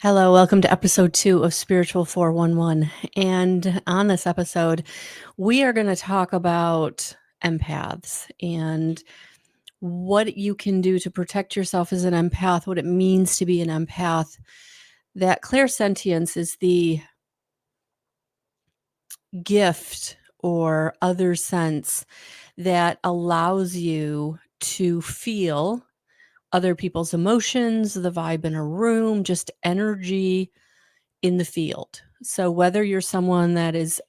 Hello, welcome to episode 2 of Spiritual 411. And on this episode, we are going to talk about empaths and what you can do to protect yourself as an empath, what it means to be an empath. That clairsentience is the gift or other sense that allows you to feel other people's emotions, the vibe in a room, just energy in the field. So whether you're someone that is,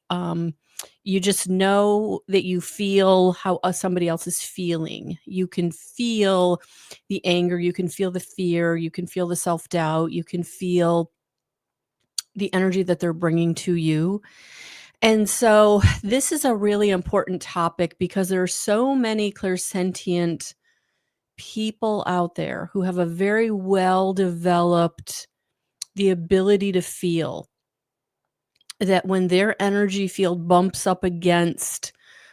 you just know that you feel how somebody else is feeling. You can feel the anger, you can feel the fear, you can feel the self-doubt, you can feel the energy that they're bringing to you. And so this is a really important topic because there are so many clairsentient people out there who have a very well developed the ability to feel that when their energy field bumps up against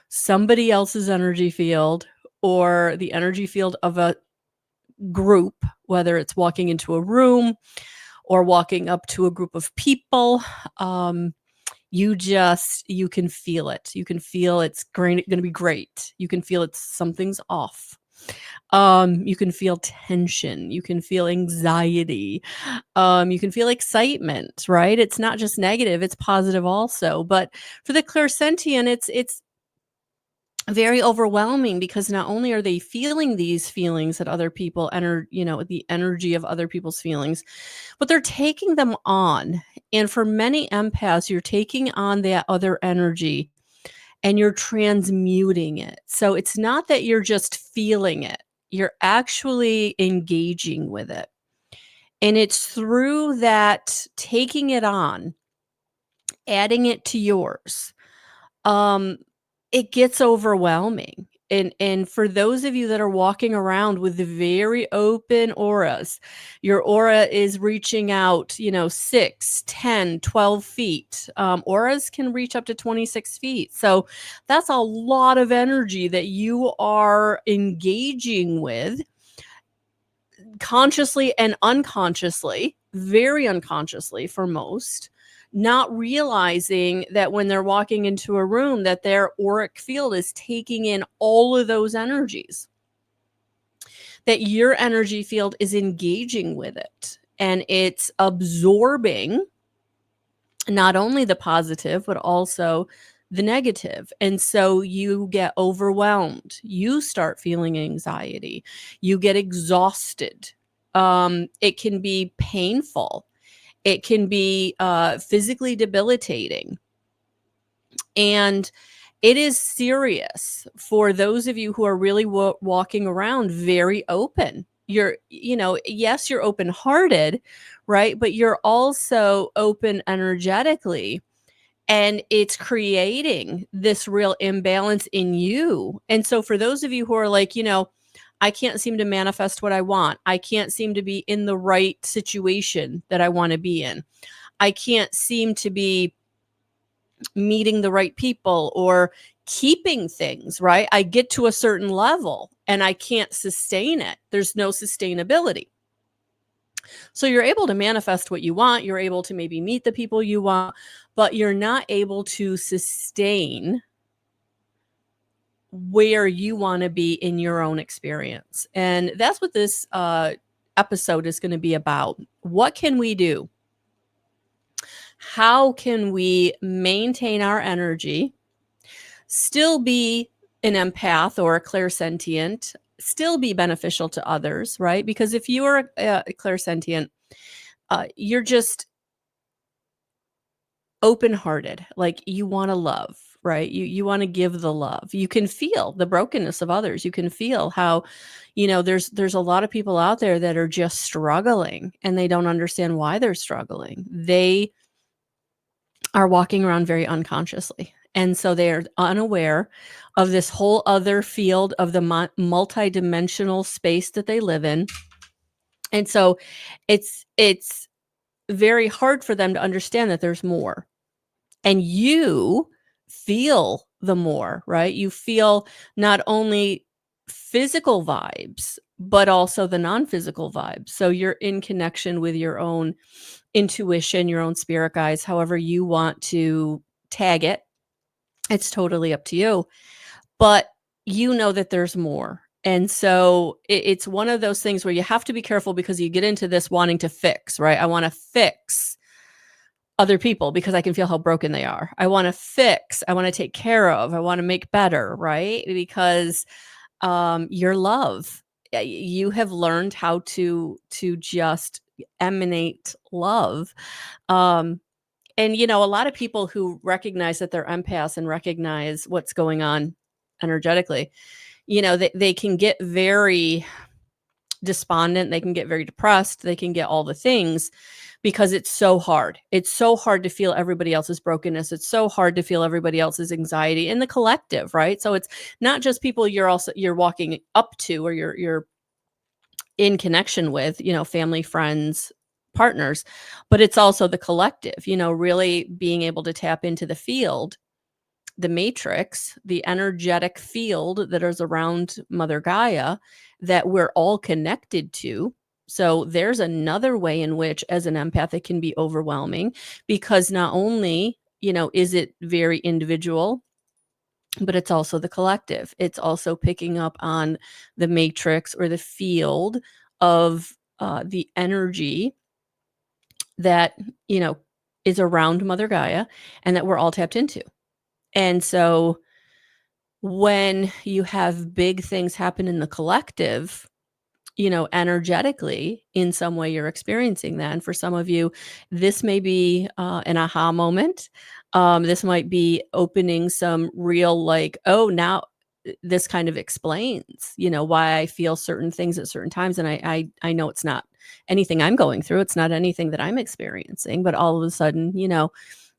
somebody else's energy field or the energy field of a group, whether it's walking into a room or walking up to a group of people, you can feel it. You can feel it's going to be great. You can feel it's something's off. You can feel tension. You can feel anxiety. You can feel excitement, right? It's not just negative, it's positive also. But for the clairsentient, it's very overwhelming because not only are they feeling these feelings that other people enter, the energy of other people's feelings, but they're taking them on. And for many empaths, you're taking on that other energy and you're transmuting it. So it's not that you're just feeling it, you're actually engaging with it. And it's through that taking it on, adding it to yours, um, it gets overwhelming. And for those of you that are walking around with very open auras, your aura is reaching out, 6, 10, 12 feet. Auras can reach up to 26 feet. So that's a lot of energy that you are engaging with consciously and unconsciously, very unconsciously for most, not realizing that when they're walking into a room that their auric field is taking in all of those energies, that your energy field is engaging with it and it's absorbing not only the positive but also the negative. And so you get overwhelmed, you start feeling anxiety, you get exhausted. It can be painful, it can be physically debilitating, and it is serious for those of you who are really walking around very open. You're, yes, you're open hearted, right? But you're also open energetically, and it's creating this real imbalance in you. And so for those of you who are like, I can't seem to manifest what I want, I can't seem to be in the right situation that I want to be in, I can't seem to be meeting the right people or keeping things, right? I get to a certain level and I can't sustain it. There's no sustainability. So you're able to manifest what you want. You're able to maybe meet the people you want, but you're not able to sustain where you want to be in your own experience. And that's what this episode is going to be about. What can we do? How can we maintain our energy, still be an empath or a clairsentient, still be beneficial to others, right? Because if you are a clairsentient, you're just open-hearted, like you want to love, right? You want to give the love. You can feel the brokenness of others. You can feel how, there's a lot of people out there that are just struggling and they don't understand why they're struggling. They are walking around very unconsciously. And so they're unaware of this whole other field of the multidimensional space that they live in. And so it's very hard for them to understand that there's more. And you feel the more, right? You feel not only physical vibes, but also the non-physical vibes. So you're in connection with your own intuition, your own spirit guides, however you want to tag it. It's totally up to you. But you know that there's more. And so it's one of those things where you have to be careful because you get into this wanting to fix, right? I want to fix other people because I can feel how broken they are. I want to fix, I want to take care of, I want to make better, right? Because your love, you have learned how to just emanate love. Um and a lot of people who recognize that they're empaths and recognize what's going on energetically, they can get very despondent, they can get very depressed, they can get all the things because it's so hard. It's so hard to feel everybody else's brokenness. It's so hard to feel everybody else's anxiety in the collective, right? So it's not just people you're walking up to or you're in connection with, family, friends, partners, but it's also the collective, really being able to tap into the field, the matrix, the energetic field that is around Mother Gaia that we're all connected to. So there's another way in which, as an empath, it can be overwhelming because not only, is it very individual, but it's also the collective. It's also picking up on the matrix or the field of the energy that, is around Mother Gaia and that we're all tapped into. And so when you have big things happen in the collective, energetically, in some way you're experiencing that. And for some of you, this may be an aha moment. This might be opening some real, like, oh, now this kind of explains, why I feel certain things at certain times. And I know it's not anything I'm going through. It's not anything that I'm experiencing, but all of a sudden,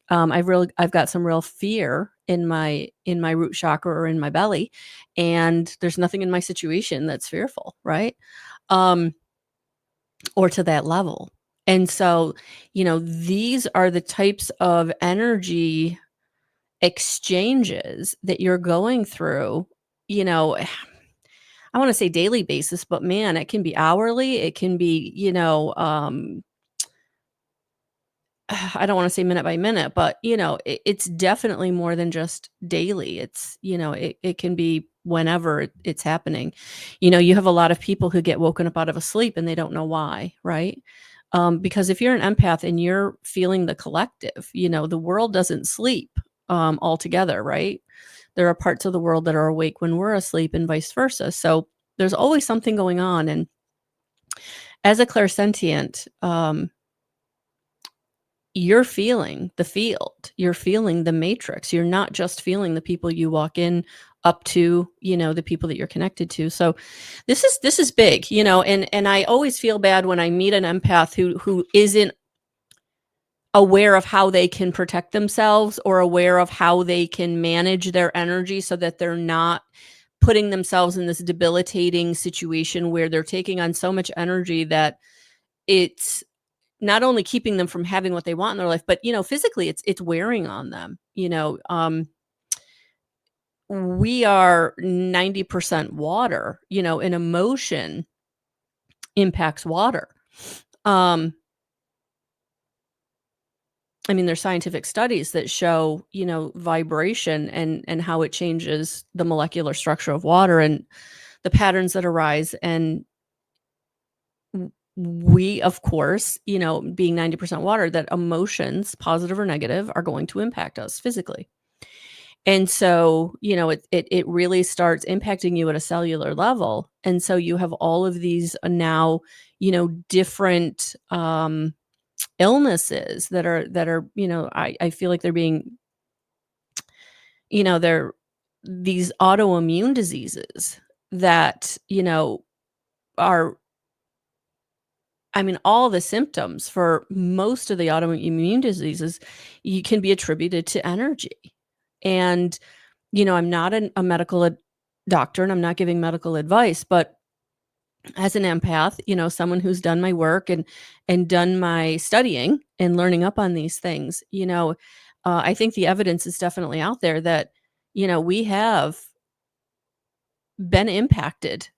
I've got some real fear in my root chakra or in my belly, and there's nothing in my situation that's fearful, right? Um, or to that level. And so, these are the types of energy exchanges that you're going through, I want to say daily basis, but man, it can be hourly, it can be, I don't wanna say minute by minute, but, it's definitely more than just daily. It's, it can be whenever it's happening. You have a lot of people who get woken up out of a sleep and they don't know why, right? Because if you're an empath and you're feeling the collective, the world doesn't sleep, altogether, right? There are parts of the world that are awake when we're asleep and vice versa. So, there's always something going on, and as a clairsentient, you're feeling the field, you're feeling the matrix, you're not just feeling the people you walk in up to, the people that you're connected to. So this is big, and I always feel bad when I meet an empath who isn't aware of how they can protect themselves or aware of how they can manage their energy so that they're not putting themselves in this debilitating situation where they're taking on so much energy that it's not only keeping them from having what they want in their life, but, physically it's wearing on them. We are 90% water, and emotion impacts water. Um, I mean, there's scientific studies that show, vibration and how it changes the molecular structure of water and the patterns that arise. And we, of course, being 90% water, that emotions, positive or negative, are going to impact us physically. And so, it really starts impacting you at a cellular level. And so you have all of these now, different illnesses that are, I feel like they're being, they're these autoimmune diseases that, are, I mean, all the symptoms for most of the autoimmune diseases you can be attributed to energy. And, I'm not a medical doctor and I'm not giving medical advice, but as an empath, someone who's done my work and done my studying and learning up on these things, I think the evidence is definitely out there that, we have been impacted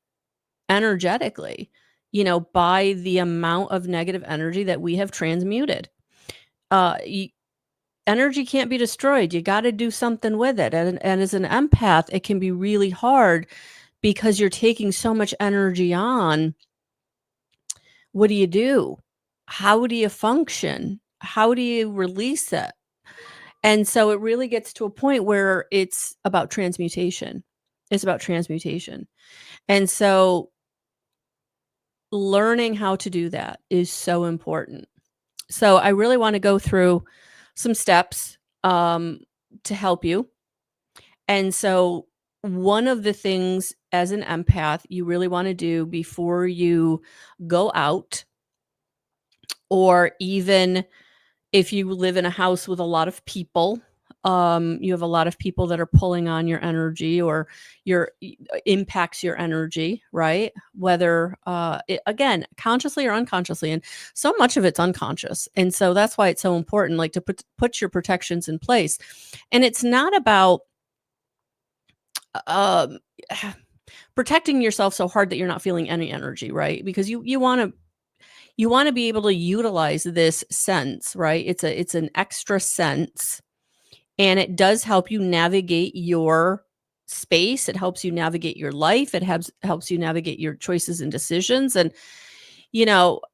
energetically, by the amount of negative energy that we have transmuted. Energy can't be destroyed. You got to do something with it. And as an empath, it can be really hard because you're taking so much energy on. What do you do? How do you function? How do you release it? And so it really gets to a point where it's about transmutation. It's about transmutation. And so learning how to do that is so important. So I really want to go through some steps to help you. And so one of the things as an empath you really want to do before you go out, or even if you live in a house with a lot of people, you have a lot of people that are pulling on your energy, or impacts your energy, right? Whether again, consciously or unconsciously, and so much of it's unconscious, and so that's why it's so important, like, to put your protections in place. And it's not about um, protecting yourself so hard that you're not feeling any energy, right? Because you want to be able to utilize this sense, right? It's an extra sense, and it does help you navigate your space. It helps you navigate your life. It helps you navigate your choices and decisions. And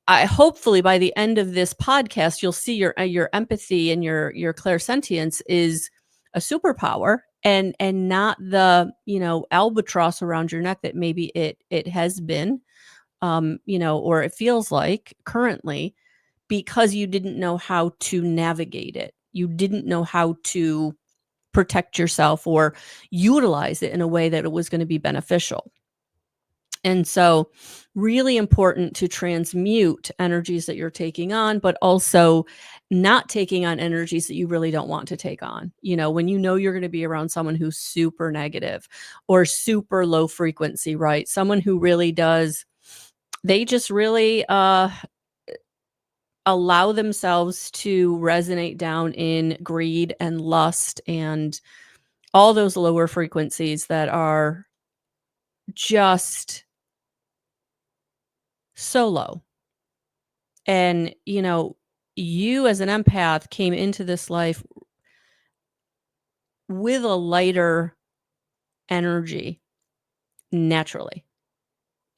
I hopefully by the end of this podcast, you'll see your empathy and your clairsentience is a superpower, and not the albatross around your neck that maybe it has been, or it feels like currently, because you didn't know how to navigate it. You didn't know how to protect yourself or utilize it in a way that it was going to be beneficial. And so, really important to transmute energies that you're taking on, but also not taking on energies that you really don't want to take on. When you're going to be around someone who's super negative or super low frequency, right? Someone who really does, they just really allow themselves to resonate down in greed and lust and all those lower frequencies that are just so low. And, you as an empath came into this life with a lighter energy naturally.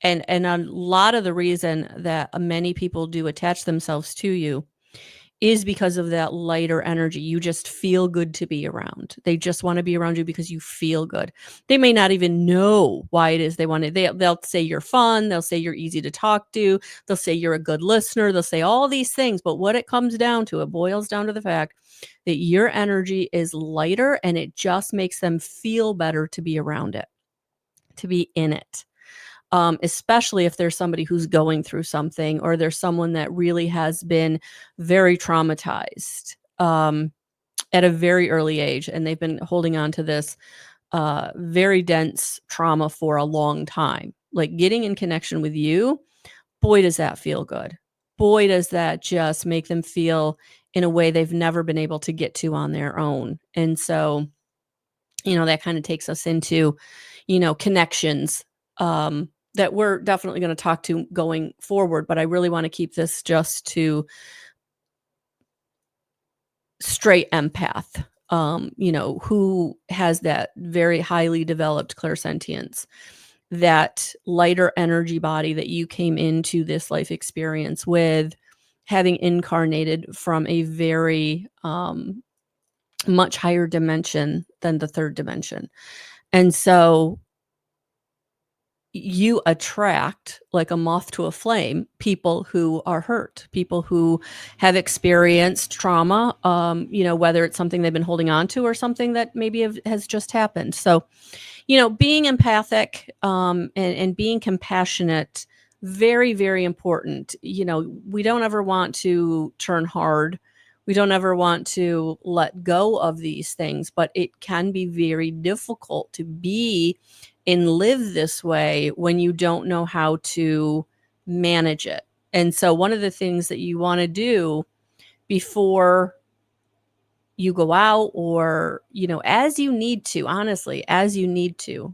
And a lot of the reason that many people do attach themselves to you is because of that lighter energy. You just feel good to be around. They just want to be around you because you feel good. They may not even know why it is they want to. They'll say you're fun. They'll say you're easy to talk to. They'll say you're a good listener. They'll say all these things. But what it comes down to, it boils down to the fact that your energy is lighter, and it just makes them feel better to be around it, to be in it. Especially if there's somebody who's going through something, or there's someone that really has been very traumatized at a very early age, and they've been holding on to this very dense trauma for a long time. Like, getting in connection with you, boy, does that feel good. Boy, does that just make them feel in a way they've never been able to get to on their own. And so, that kind of takes us into, connections that we're definitely going to talk to going forward. But I really want to keep this just to straight empath, who has that very highly developed clairsentience, that lighter energy body that you came into this life experience with, having incarnated from a very much higher dimension than the third dimension. And so you attract, like a moth to a flame, people who are hurt, people who have experienced trauma, whether it's something they've been holding on to or something that maybe has just happened. So, being empathic and being compassionate, very, very important. We don't ever want to turn hard. We don't ever want to let go of these things, but it can be very difficult to be and live this way when you don't know how to manage it. And so one of the things that you want to do before you go out, or, as you need to, honestly, as you need to,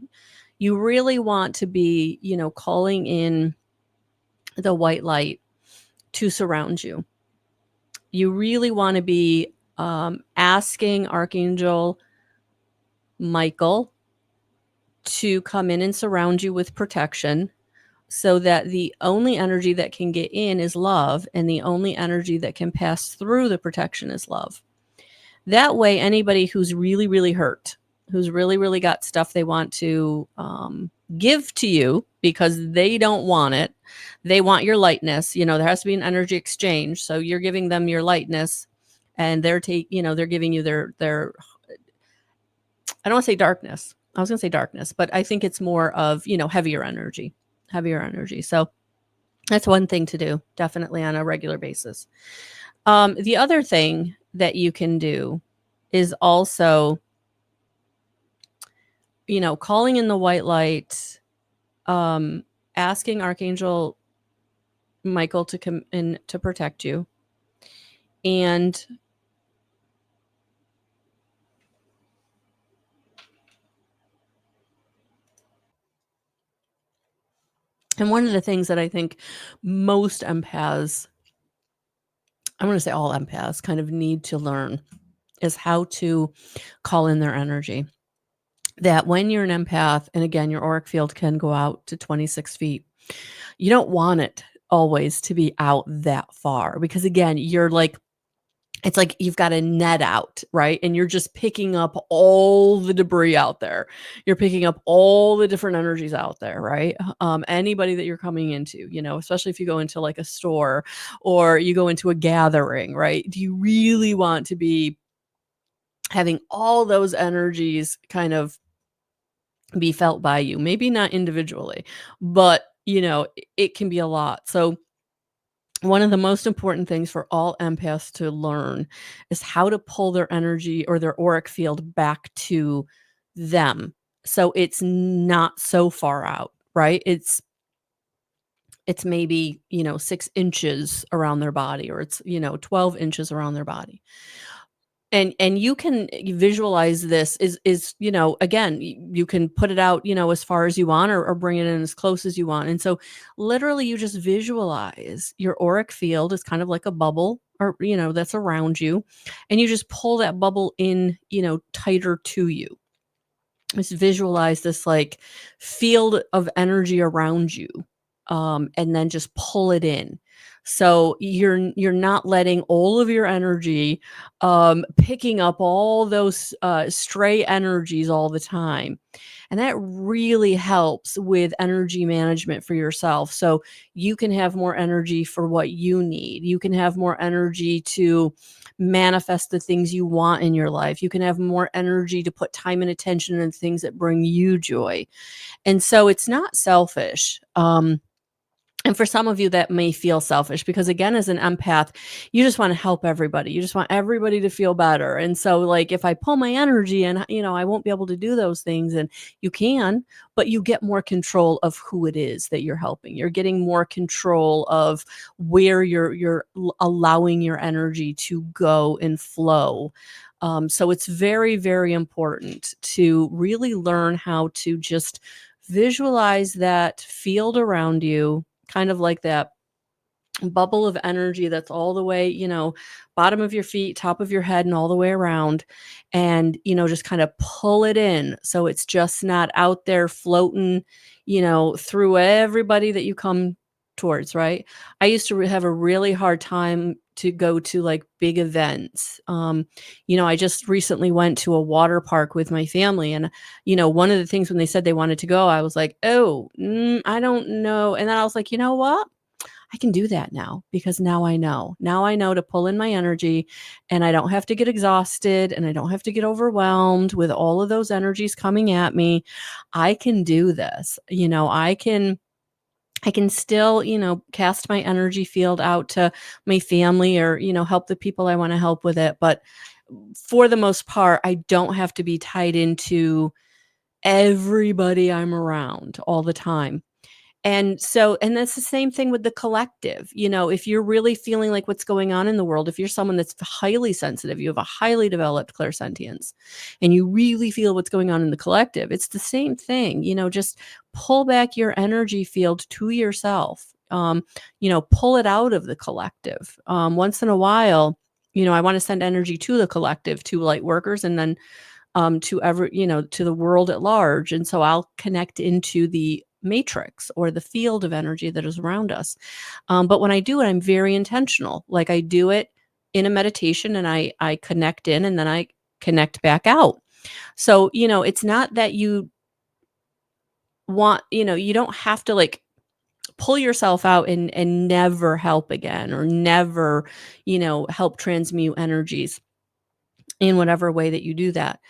You really want to be, calling in the white light to surround you. You really want to be asking Archangel Michael to come in and surround you with protection, so that the only energy that can get in is love, and the only energy that can pass through the protection is love. That way, anybody who's really, really hurt, who's really, really got stuff they want to give to you because they don't want it, they want your lightness. There has to be an energy exchange. So you're giving them your lightness, and they're giving you their. I don't want to say darkness. I was going to say darkness, but I think it's more of heavier energy. So that's one thing to do, definitely on a regular basis. The other thing that you can do is also, calling in the white light, asking Archangel Michael to come in to protect you. And one of the things that I think most empaths, I'm going to say all empaths, kind of need to learn is how to call in their energy. That when you're an empath, and again, your auric field can go out to 26 feet, you don't want it always to be out that far, because again, it's like you've got a net out, right? And you're just picking up all the debris out there. You're picking up all the different energies out there, right? Anybody that you're coming into, especially if you go into like a store or you go into a gathering, right? Do you really want to be having all those energies kind of be felt by you? Maybe not individually, but it can be a lot. So one of the most important things for all empaths to learn is how to pull their energy or their auric field back to them, so it's not so far out, right? It's maybe 6 inches around their body, or it's 12 inches around their body. And you can visualize this is again, you can put it out as far as you want, or bring it in as close as you want. And so literally you just visualize your auric field is kind of like a bubble, or that's around you, and you just pull that bubble in tighter to you. Just visualize this like field of energy around you, and then just pull it in. So you're not letting all of your energy picking up all those stray energies all the time. And that really helps with energy management for yourself. So you can have more energy for what you need. You can have more energy to manifest the things you want in your life. You can have more energy to put time and attention in things that bring you joy. And so it's not selfish. And for some of you, that may feel selfish, because again, as an empath, you just want to help everybody. You just want everybody to feel better. And so like, if I pull my energy and, I won't be able to do those things, and you can, but you get more control of who it is that you're helping. You're getting more control of where you're allowing your energy to go and flow. So it's very, very important to really learn how to just visualize that field around you, kind of like that bubble of energy that's all the way, bottom of your feet, top of your head, and all the way around. And, just kind of pull it in, so it's just not out there floating, through everybody that you come towards, right? I used to have a really hard time to go to like big events. I just recently went to a water park with my family, and one of the things when they said they wanted to go, I was like, oh, I don't know. And then I was like, you know what? I can do that now, because now I know. Now I know to pull in my energy, and I don't have to get exhausted, and I don't have to get overwhelmed with all of those energies coming at me. I can do this. I can still, cast my energy field out to my family, or, help the people I want to help with it. But for the most part, I don't have to be tied into everybody I'm around all the time. And that's the same thing with the collective. If you're really feeling like what's going on in the world, if you're someone that's highly sensitive, you have a highly developed clairsentience, and you really feel what's going on in the collective, it's the same thing. Just pull back your energy field to yourself. Pull it out of the collective. Once in a while, I want to send energy to the collective, to light workers, and then to the world at large. And so I'll connect into the matrix or the field of energy that is around us. But when I do it, I'm very intentional. Like, I do it in a meditation, and I connect in, and then I connect back out. So, it's not that you don't have to like pull yourself out and never help again, or never, help transmute energies in whatever way that you do that.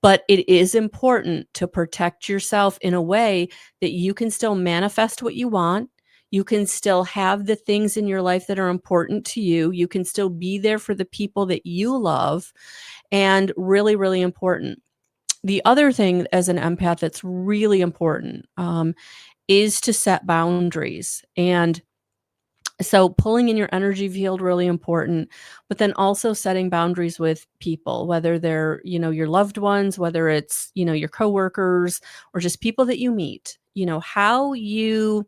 But it is important to protect yourself in a way that you can still manifest what you want. You can still have the things in your life that are important to you. You can still be there for the people that you love. And really, really important. The other thing as an empath that's really important is to set boundaries. And so pulling in your energy field, really important, but then also setting boundaries with people, whether they're, your loved ones, whether it's, your coworkers, or just people that you meet. How you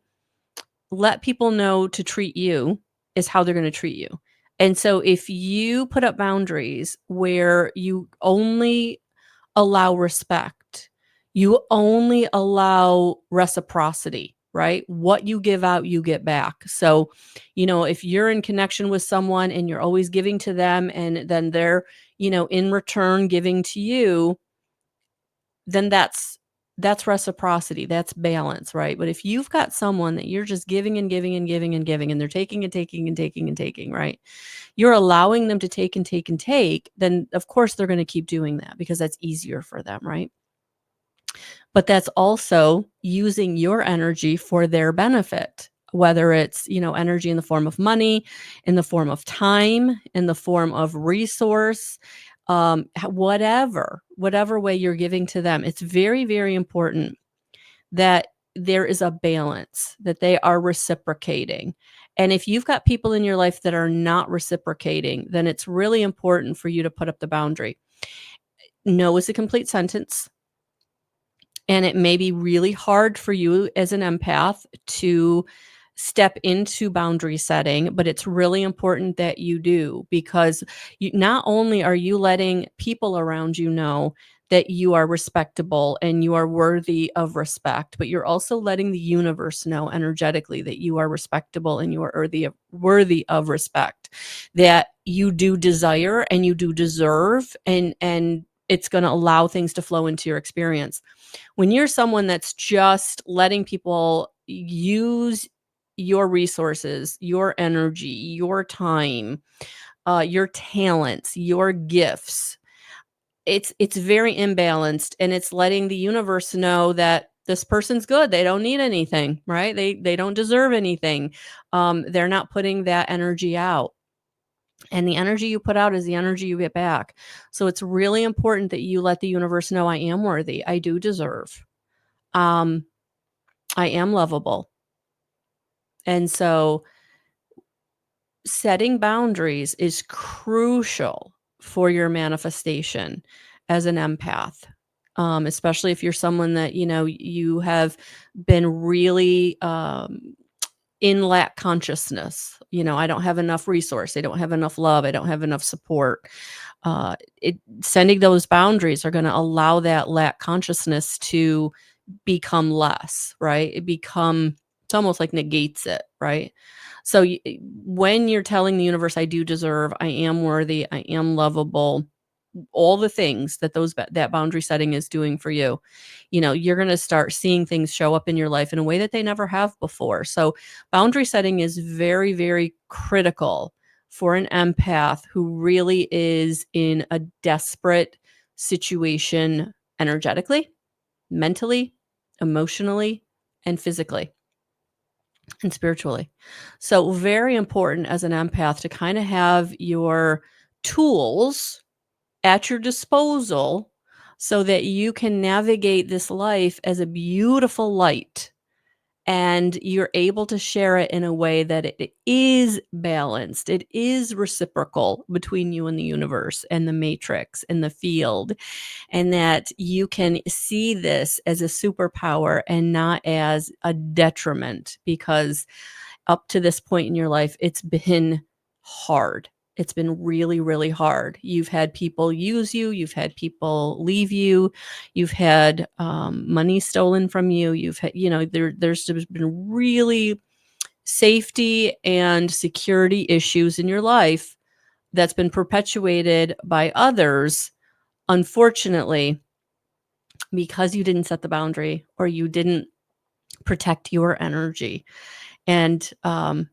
let people know to treat you is how they're going to treat you. And so if you put up boundaries where you only allow respect, you only allow reciprocity, right? What you give out, you get back. So, if you're in connection with someone and you're always giving to them, and then they're, in return giving to you, then that's reciprocity, that's balance, right? But if you've got someone that you're just giving and giving and giving and giving, and they're taking and taking and taking and taking, right? You're allowing them to take and take and take, then of course they're going to keep doing that because that's easier for them, right? But that's also using your energy for their benefit, whether it's, energy in the form of money, in the form of time, in the form of resource, whatever way you're giving to them. It's very, very important that there is a balance, that they are reciprocating. And if you've got people in your life that are not reciprocating, then it's really important for you to put up the boundary. No is a complete sentence. And it may be really hard for you as an empath to step into boundary setting, but it's really important that you do, because not only are you letting people around you know that you are respectable and you are worthy of respect, but you're also letting the universe know energetically that you are respectable and you are worthy of respect, that you do desire and you do deserve, and it's going to allow things to flow into your experience. When you're someone that's just letting people use your resources, your energy, your time, your talents, your gifts, it's very imbalanced, and it's letting the universe know that this person's good. They don't need anything, right? They don't deserve anything. They're not putting that energy out. And the energy you put out is the energy you get back. So it's really important that you let the universe know, I am worthy. I do deserve. I am lovable. And so setting boundaries is crucial for your manifestation as an empath. Especially if you're someone that, you have been really in lack consciousness. I don't have enough resource. I don't have enough love. I don't have enough support. Sending those boundaries are going to allow that lack consciousness to become less, right? It's almost like negates it, right? So when you're telling the universe, I do deserve, I am worthy, I am lovable, all the things that that boundary setting is doing for you, you're going to start seeing things show up in your life in a way that they never have before. So boundary setting is very, very critical for an empath who really is in a desperate situation, energetically, mentally, emotionally, and physically and spiritually. So very important as an empath to kind of have your tools at your disposal so that you can navigate this life as a beautiful light and you're able to share it in a way that it is balanced. It is reciprocal between you and the universe and the matrix and the field, and that you can see this as a superpower and not as a detriment, because up to this point in your life, it's been hard. It's been really, really hard. You've had people use you. You've had people leave you. You've had money stolen from you. You've had, there's been really safety and security issues in your life that's been perpetuated by others, unfortunately, because you didn't set the boundary or you didn't protect your energy. And not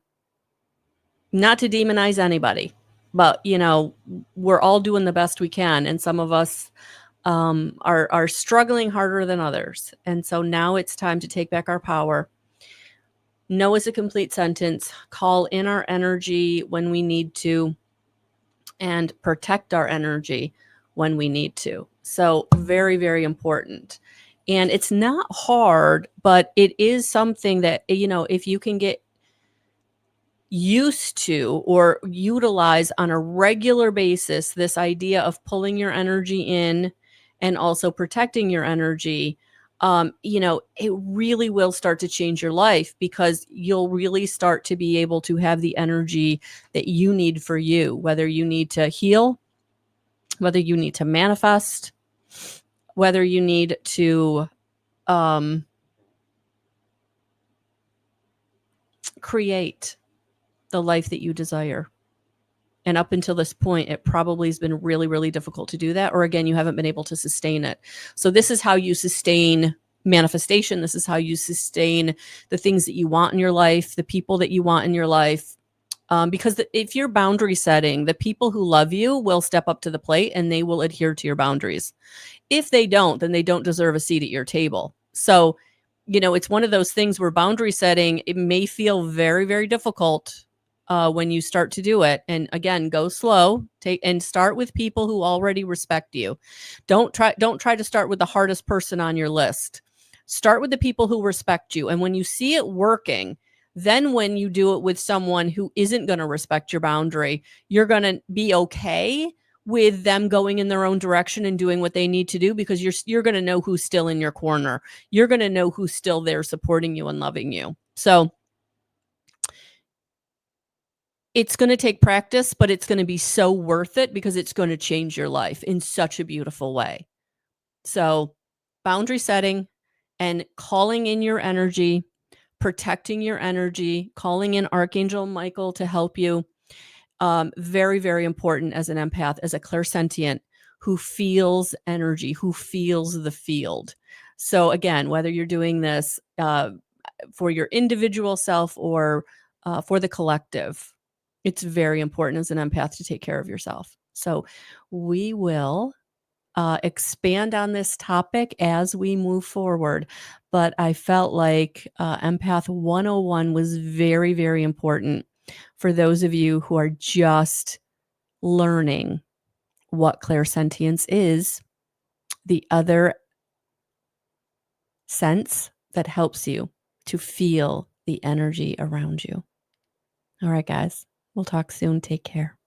to demonize anybody, but we're all doing the best we can, and some of us are struggling harder than others. And so now it's time to take back our power. No is a complete sentence. Call in our energy when we need to, and protect our energy when we need to. So very, very important. And it's not hard, but it is something that, if you can get used to or utilize on a regular basis, this idea of pulling your energy in and also protecting your energy, it really will start to change your life, because you'll really start to be able to have the energy that you need for you, whether you need to heal, whether you need to manifest, whether you need to create the life that you desire. And up until this point, it probably has been really, really difficult to do that. Or again, you haven't been able to sustain it. So this is how you sustain manifestation. This is how you sustain the things that you want in your life, the people that you want in your life. Because if you're boundary setting, the people who love you will step up to the plate and they will adhere to your boundaries. If they don't, then they don't deserve a seat at your table. So, it's one of those things where boundary setting, it may feel very, very difficult when you start to do it. And again, go slow, and start with people who already respect you. Don't try to start with the hardest person on your list. Start with the people who respect you. And when you see it working, then when you do it with someone who isn't going to respect your boundary, you're going to be okay with them going in their own direction and doing what they need to do, because you're going to know who's still in your corner. You're going to know who's still there supporting you and loving you. So it's going to take practice, but it's going to be so worth it, because it's going to change your life in such a beautiful way. So boundary setting and calling in your energy, protecting your energy, calling in Archangel Michael to help you. Very, very important as an empath, as a clairsentient who feels energy, who feels the field. So again, whether you're doing this for your individual self or for the collective, it's very important as an empath to take care of yourself. So we will expand on this topic as we move forward. But I felt like Empath 101 was very, very important for those of you who are just learning what clairsentience is, the other sense that helps you to feel the energy around you. All right, guys, we'll talk soon. Take care.